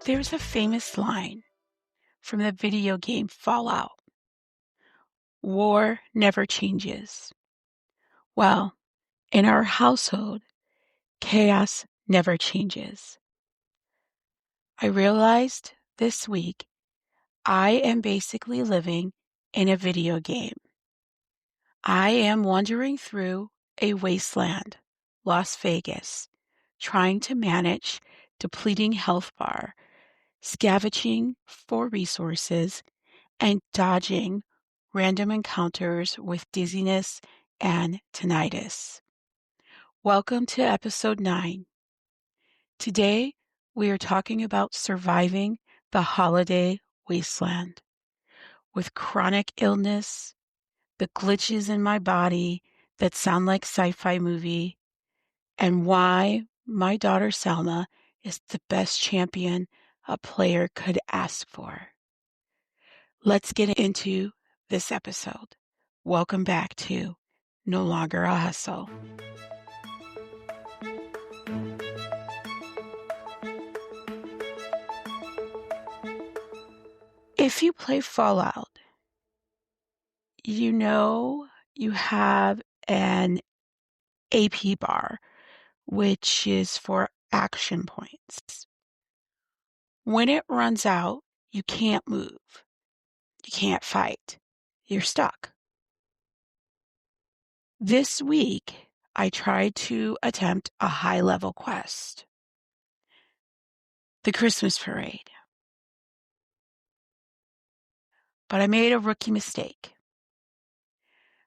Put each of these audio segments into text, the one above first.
There's a famous line from the video game Fallout: "War never changes." Well, in our household, chaos never changes. I realized this week I am basically living in a video game. I am wandering through a wasteland, Las Vegas, trying to manage depleting health bar, scavenging for resources, and dodging random encounters with dizziness and tinnitus. Welcome to episode 9. Today, we are talking about surviving the holiday wasteland. With chronic illness, the glitches in my body that sound like sci-fi movie, and why my daughter Selma is the best champion a player could ask for. Let's get into this episode. Welcome back to No Longer a Hustle. If you play Fallout, you know you have an AP bar, which is for action points. When it runs out, you can't move. You can't fight. You're stuck. This week, I tried to attempt a high-level quest, the Christmas parade. But I made a rookie mistake.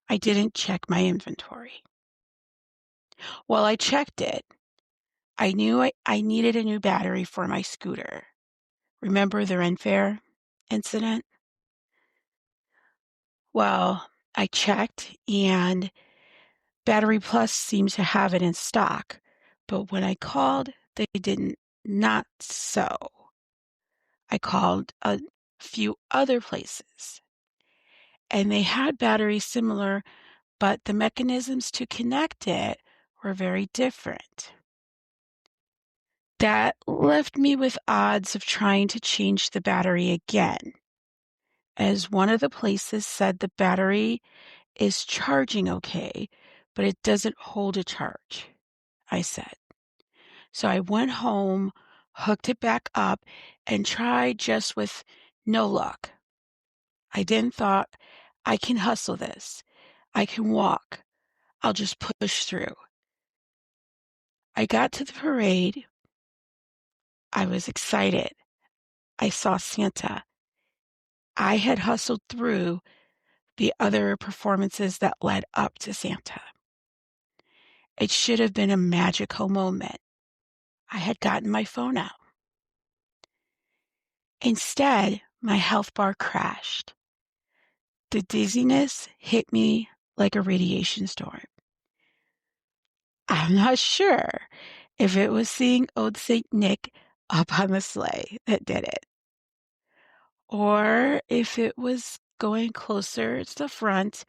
I didn't check my inventory. Well, I checked it. I knew I needed a new battery for my scooter. Remember the Ren Fair incident? Well, I checked and Battery Plus seemed to have it in stock, but when I called, they didn't. Not so. I called a few other places, and they had batteries similar, but the mechanisms to connect it were very different. That left me with odds of trying to change the battery again, as one of the places said the battery is charging okay, but it doesn't hold a charge, I said. So I went home, hooked it back up, and tried just with no luck. I then thought, I can hustle this. I can walk. I'll just push through. I got to the parade. I was excited. I saw Santa. I had hustled through the other performances that led up to Santa. It should have been a magical moment. I had gotten my phone out. Instead, my health bar crashed. The dizziness hit me like a radiation storm. I'm not sure if it was seeing Old St. Nick up on the sleigh that did it, or if it was going closer to the front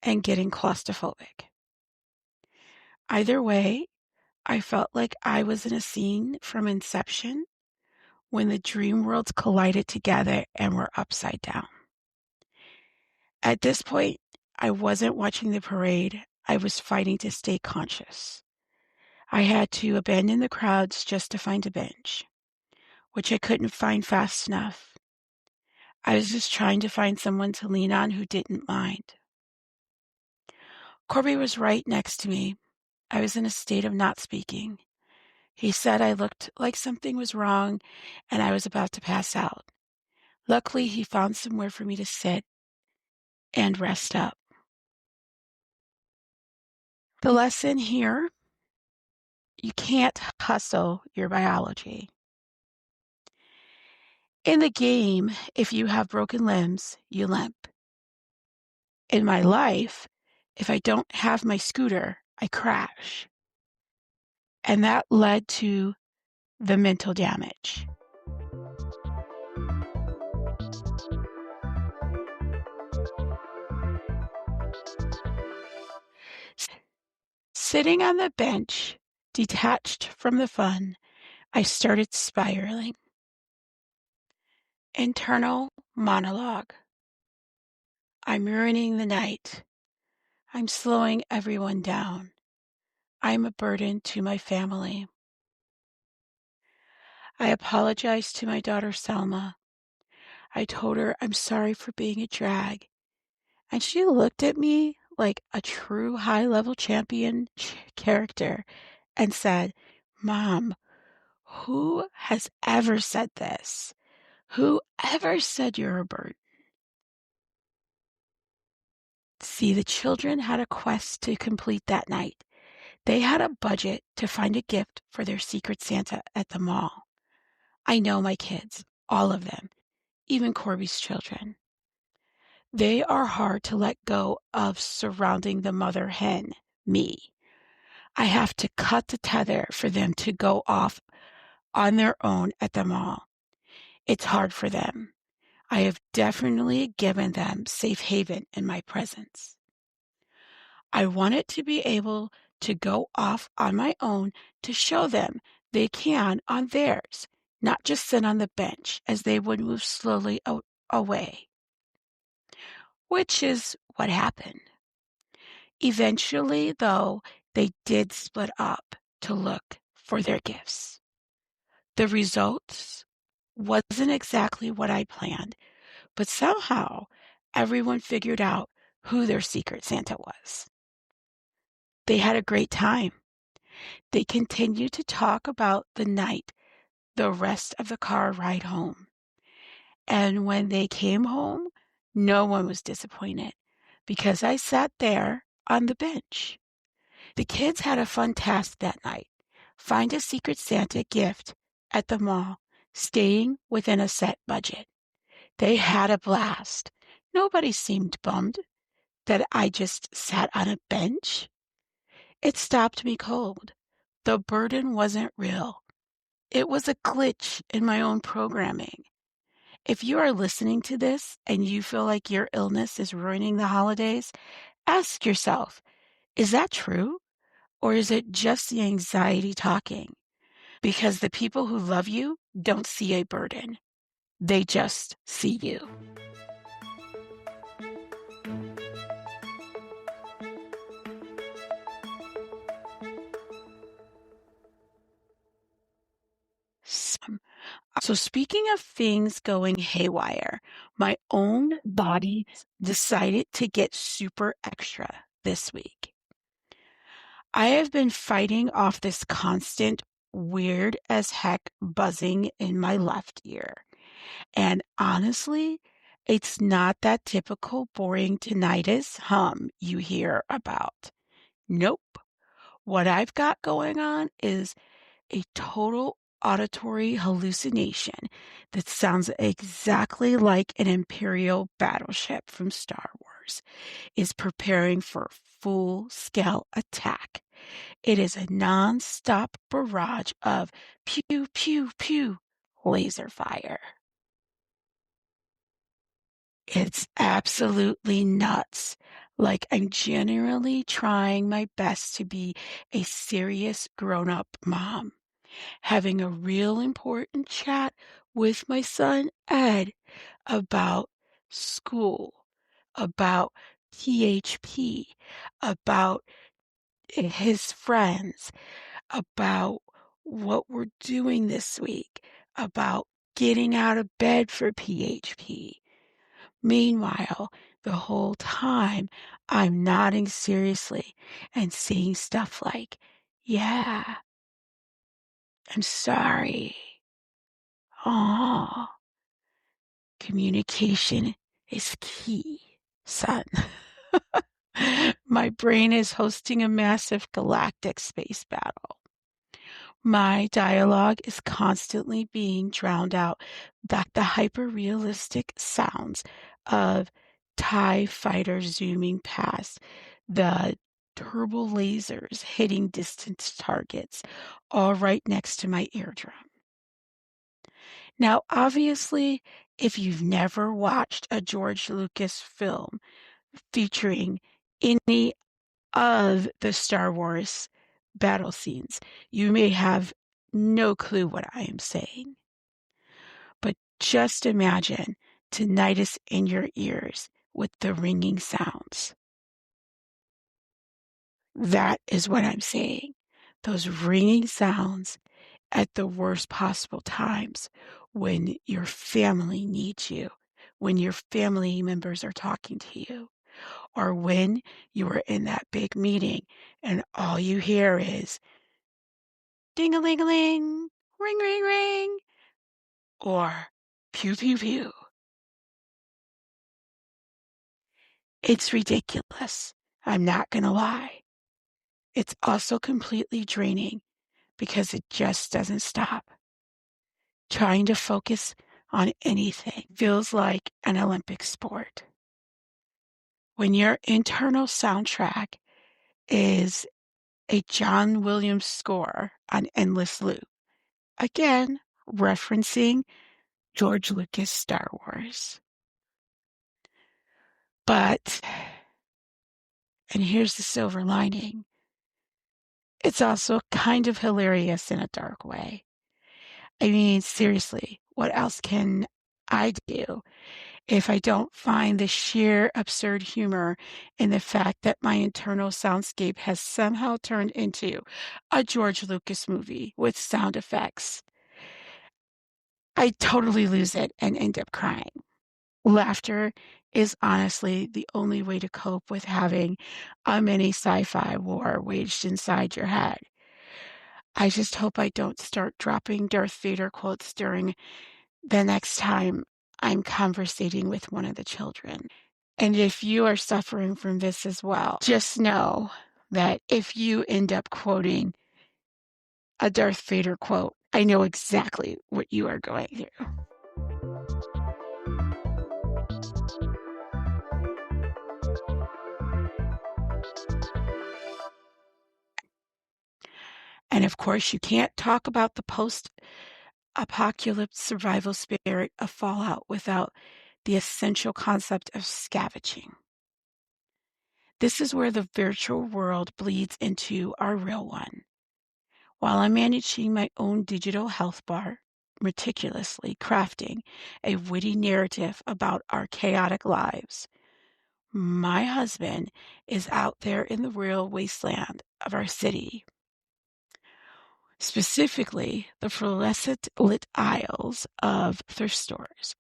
and getting claustrophobic. Either way, I felt like I was in a scene from Inception when the dream worlds collided together and were upside down. At this point, I wasn't watching the parade. I was fighting to stay conscious. I had to abandon the crowds just to find a bench, which I couldn't find fast enough. I was just trying to find someone to lean on who didn't mind. Corby was right next to me. I was in a state of not speaking. He said I looked like something was wrong and I was about to pass out. Luckily, he found somewhere for me to sit and rest up. The lesson here: you can't hustle your biology. In the game, if you have broken limbs, you limp. In my life, if I don't have my scooter, I crash. And that led to the mental damage. Sitting on the bench, detached from the fun, I started spiraling. Internal monologue. I'm ruining the night. I'm slowing everyone down. I'm a burden to my family. I apologized to my daughter Selma. I told her I'm sorry for being a drag. And she looked at me like a true high-level champion character and said, Mom, who has ever said this? Who ever said you're a burden? See, the children had a quest to complete that night. They had a budget to find a gift for their secret Santa at the mall. I know my kids, all of them, even Corby's children. They are hard to let go of surrounding the mother hen, me. I have to cut the tether for them to go off on their own at the mall. It's hard for them. I have definitely given them safe haven in my presence. I wanted to be able to go off on my own to show them they can on theirs, not just sit on the bench as they would move slowly away, which is what happened. Eventually, though, they did split up to look for their gifts. The results wasn't exactly what I planned, but somehow everyone figured out who their secret Santa was. They had a great time. They continued to talk about the night the rest of the car ride home. And when they came home, no one was disappointed because I sat there on the bench. The kids had a fun task that night. Find a secret Santa gift at the mall, staying within a set budget. They had a blast. Nobody seemed bummed that I just sat on a bench. It stopped me cold. The burden wasn't real. It was a glitch in my own programming. If you are listening to this and you feel like your illness is ruining the holidays, ask yourself, is that true? Or is it just the anxiety talking? Because the people who love you don't see a burden. They just see you. So speaking of things going haywire, my own body decided to get super extra this week. I have been fighting off this constant weird as heck buzzing in my left ear. And honestly, it's not that typical boring tinnitus hum you hear about. Nope. What I've got going on is a total auditory hallucination that sounds exactly like an Imperial battleship from Star Wars is preparing for full-scale attack. It is a non-stop barrage of pew, pew, pew laser fire. It's absolutely nuts. Like I'm genuinely trying my best to be a serious grown-up mom, having a real important chat with my son Ed about school, about PHP, about his friends, about what we're doing this week, about getting out of bed for PHP. Meanwhile, the whole time I'm nodding seriously and saying stuff like, yeah, I'm sorry. Aw, communication is key, son. My brain is hosting a massive galactic space battle. My dialogue is constantly being drowned out by the hyper-realistic sounds of TIE fighters zooming past, the turbo lasers hitting distant targets, all right next to my eardrum. Now, obviously, if you've never watched a George Lucas film featuring any of the Star Wars battle scenes, you may have no clue what I am saying. But Just imagine tinnitus in your ears with the ringing sounds. That is what I'm saying. Those ringing sounds at the worst possible times when your family needs you, when your family members are talking to you, or when you are in that big meeting and all you hear is ding-a-ling-a-ling, ring, ring, ring, or pew, pew, pew. It's ridiculous. I'm not going to lie. It's also completely draining because it just doesn't stop. Trying to focus on anything feels like an Olympic sport. When your internal soundtrack is a John Williams score on endless loop, again, referencing George Lucas' Star Wars. But, and here's the silver lining, it's also kind of hilarious in a dark way. I mean, seriously, what else can I do if I don't find the sheer absurd humor in the fact that my internal soundscape has somehow turned into a George Lucas movie with sound effects? I totally lose it and end up crying. Laughter is honestly the only way to cope with having a mini sci-fi war waged inside your head. I just hope I don't start dropping Darth Vader quotes during the next time I'm conversating with one of the children. And if you are suffering from this as well, just know that if you end up quoting a Darth Vader quote, I know exactly what you are going through. And of course, you can't talk about the post apocalypse survival spirit of Fallout without the essential concept of scavenging. This is where the virtual world bleeds into our real one. While I'm managing my own digital health bar, meticulously crafting a witty narrative about our chaotic lives, my husband is out there in the real wasteland of our city, specifically the fluorescent lit aisles of thrift stores.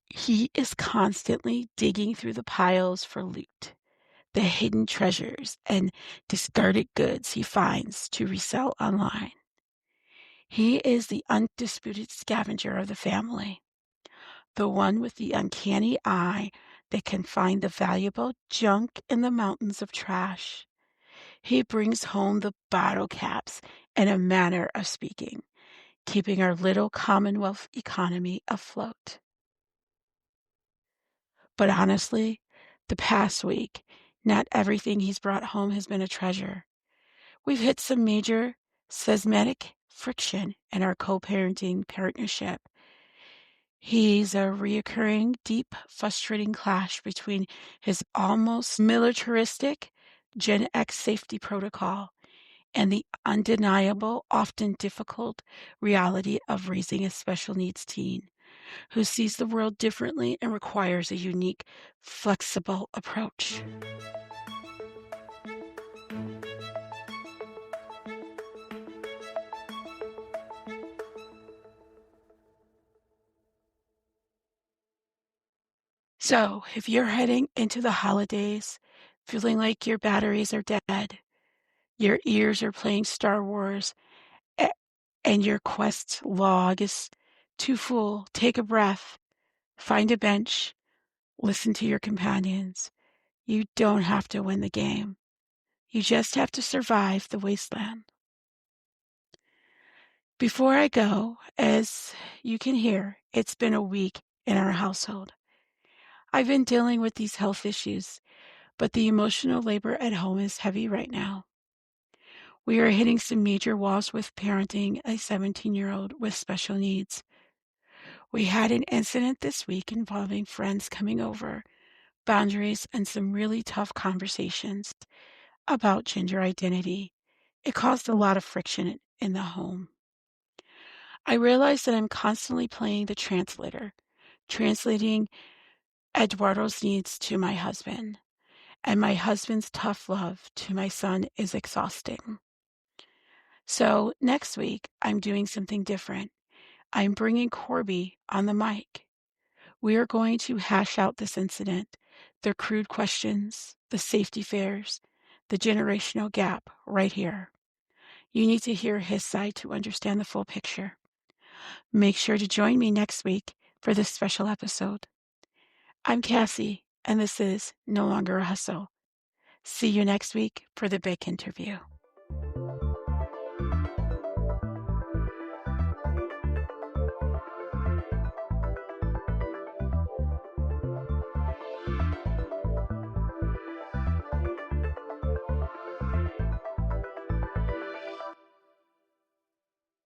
He is constantly digging through the piles for loot, the hidden treasures and discarded goods he finds to resell online. He is the undisputed scavenger of the family, the one with the uncanny eye that can find the valuable junk in the mountains of trash. He brings home the bottle caps in a manner of speaking, keeping our little Commonwealth economy afloat. But honestly, the past week, not everything he's brought home has been a treasure. We've hit some major seismic friction in our co-parenting partnership. He's a reoccurring, deep, frustrating clash between his almost militaristic Gen X safety protocol and the undeniable, often difficult reality of raising a special needs teen who sees the world differently and requires a unique, flexible approach. So, if you're heading into the holidays feeling like your batteries are dead, your ears are playing Star Wars, a- and your quest log is too full, take a breath, find a bench, listen to your companions. You don't have to win the game. You just have to survive the wasteland. Before I go, as you can hear, it's been a week in our household. I've been dealing with these health issues, but the emotional labor at home is heavy right now. We are hitting some major walls with parenting a 17-year-old with special needs. We had an incident this week involving friends coming over, boundaries, and some really tough conversations about gender identity. It caused a lot of friction in the home. I realize that I'm constantly playing the translator, translating Eduardo's needs to my husband, and my husband's tough love to my son is exhausting. So next week, I'm doing something different. I'm bringing Corby on the mic. We are going to hash out this incident, the crude questions, the safety fears, the generational gap right here. You need to hear his side to understand the full picture. Make sure to join me next week for this special episode. I'm Cassie, and this is No Longer a Hustle. See you next week for the big interview.